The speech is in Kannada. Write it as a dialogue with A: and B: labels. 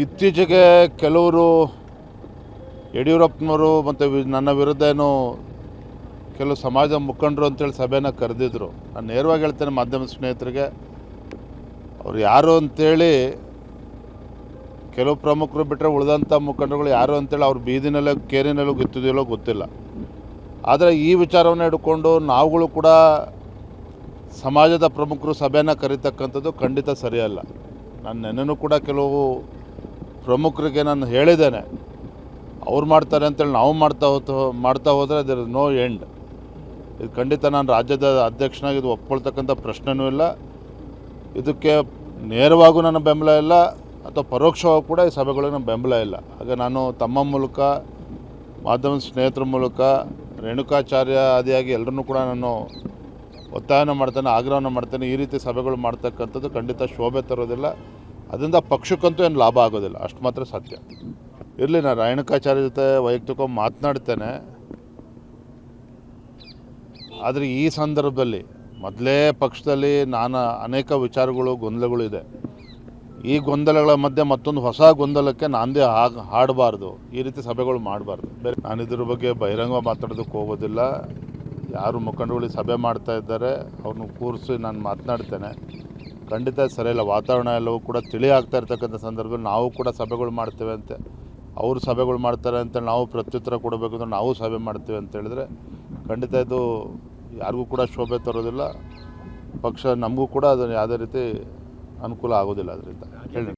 A: ಇತ್ತೀಚೆಗೆ ಕೆಲವರು ಯಡಿಯೂರಪ್ಪನವರು ಮತ್ತು ನನ್ನ ವಿರುದ್ಧ ಏನೋ ಕೆಲವು ಸಮಾಜ ಮುಖಂಡರು ಅಂತೇಳಿ ಸಭೆನ ಕರೆದಿದ್ರು. ನಾನು ನೇರವಾಗಿ ಹೇಳ್ತೇನೆ ಮಾಧ್ಯಮ ಸ್ನೇಹಿತರಿಗೆ, ಅವ್ರು ಯಾರು ಅಂತೇಳಿ ಕೆಲವು ಪ್ರಮುಖರು ಬಿಟ್ಟರೆ ಉಳಿದಂಥ ಮುಖಂಡರುಗಳು ಯಾರು ಅಂತೇಳಿ ಅವ್ರ ಬೀದಿನಲ್ಲೇ ಕೇರಿನಲ್ಲೂ ಗೊತ್ತಿದೆಯಲ್ಲೋ ಗೊತ್ತಿಲ್ಲ. ಆದರೆ ಈ ವಿಚಾರವನ್ನು ಹಿಡ್ಕೊಂಡು ನಾವುಗಳು ಕೂಡ ಸಮಾಜದ ಪ್ರಮುಖರು ಸಭೆನ ಕರೀತಕ್ಕಂಥದ್ದು ಖಂಡಿತ ಸರಿಯಲ್ಲ. ನಾನು ನೆನ್ನೆನೂ ಕೂಡ ಕೆಲವು ಪ್ರಮುಖರಿಗೆ ನಾನು ಹೇಳಿದ್ದೇನೆ, ಅವ್ರು ಮಾಡ್ತಾರೆ ಅಂತೇಳಿ ನಾವು ಮಾಡ್ತಾ ಹೋದರೆ ದರ್ ಇಸ್ ನೋ ಎಂಡ್. ಇದು ಖಂಡಿತ ನಾನು ರಾಜ್ಯದ ಅಧ್ಯಕ್ಷನಾಗಿ ಇದು ಒಪ್ಕೊಳ್ತಕ್ಕಂಥ ಪ್ರಶ್ನೆಯೂ ಇಲ್ಲ. ಇದಕ್ಕೆ ನೇರವಾಗೂ ನನ್ನ ಬೆಂಬಲ ಇಲ್ಲ ಅಥವಾ ಪರೋಕ್ಷವಾಗಿ ಕೂಡ ಈ ಸಭೆಗಳಿಗೆ ನನ್ನ ಬೆಂಬಲ ಇಲ್ಲ. ಹಾಗೆ ನಾನು ತಮ್ಮ ಮೂಲಕ, ಮಾಧ್ಯಮದ ಸ್ನೇಹಿತರ ಮೂಲಕ, ರೇಣುಕಾಚಾರ್ಯ ಆದಿಯಾಗಿ ಎಲ್ಲರನ್ನೂ ಕೂಡ ನಾನು ಒತ್ತಾಯನ ಮಾಡ್ತೇನೆ, ಆಗ್ರಹವನ್ನು ಮಾಡ್ತೇನೆ. ಈ ರೀತಿ ಸಭೆಗಳು ಮಾಡ್ತಕ್ಕಂಥದ್ದು ಖಂಡಿತ ಶೋಭೆ ತರೋದಿಲ್ಲ. ಅದರಿಂದ ಪಕ್ಷಕ್ಕಂತೂ ಏನು ಲಾಭ ಆಗೋದಿಲ್ಲ, ಅಷ್ಟು ಮಾತ್ರ ಸತ್ಯ. ಇರಲಿ, ನಾನು ರೇಣುಕಾಚಾರ್ಯ ಜೊತೆ ವೈಯಕ್ತಿಕವಾಗಿ ಮಾತನಾಡ್ತೇನೆ. ಆದರೆ ಈ ಸಂದರ್ಭದಲ್ಲಿ ಮೊದಲೇ ಪಕ್ಷದಲ್ಲಿ ಅನೇಕ ವಿಚಾರಗಳು, ಗೊಂದಲಗಳು ಇದೆ. ಈ ಗೊಂದಲಗಳ ಮಧ್ಯೆ ಮತ್ತೊಂದು ಹೊಸ ಗೊಂದಲಕ್ಕೆ ನಾಂದಿ ಹಾಡಬಾರ್ದು. ಈ ರೀತಿ ಸಭೆಗಳು ಮಾಡಬಾರ್ದು. ನಾನು ಇದ್ರ ಬಗ್ಗೆ ಬಹಿರಂಗವಾಗಿ ಮಾತಾಡೋದಕ್ಕೆ ಹೋಗೋದಿಲ್ಲ. ಯಾರು ಮುಖಂಡರುಗಳು ಸಭೆ ಮಾಡ್ತಾ ಇದ್ದಾರೆ ಅವ್ರನ್ನ ಕೂರಿಸಿ ನಾನು ಮಾತನಾಡ್ತೇನೆ. ಖಂಡಿತ ಸರಿಯಿಲ್ಲ. ವಾತಾವರಣ ಎಲ್ಲವೂ ಕೂಡ ತಿಳಿ ಆಗ್ತಾ ಇರ್ತಕ್ಕಂಥ ಸಂದರ್ಭದಲ್ಲಿ ನಾವು ಕೂಡ ಸಭೆಗಳು ಮಾಡ್ತೇವೆ ಅಂತೆ, ಅವರು ಸಭೆಗಳು ಮಾಡ್ತಾರೆ ಅಂತೇಳಿ ನಾವು ಪ್ರತ್ಯುತ್ತರ ಕೊಡಬೇಕು ಅಂದರೆ ನಾವು ಸಭೆ ಮಾಡ್ತೀವಿ ಅಂತ ಹೇಳಿದ್ರೆ ಖಂಡಿತ ಇದು ಯಾರಿಗೂ ಕೂಡ ಶೋಭೆ ತರೋದಿಲ್ಲ. ಪಕ್ಷ ನಮಗೂ ಕೂಡ ಅದನ್ನು ಯಾವುದೇ ರೀತಿ ಅನುಕೂಲ ಆಗೋದಿಲ್ಲ. ಅದರಿಂದ ಹೇಳಿ.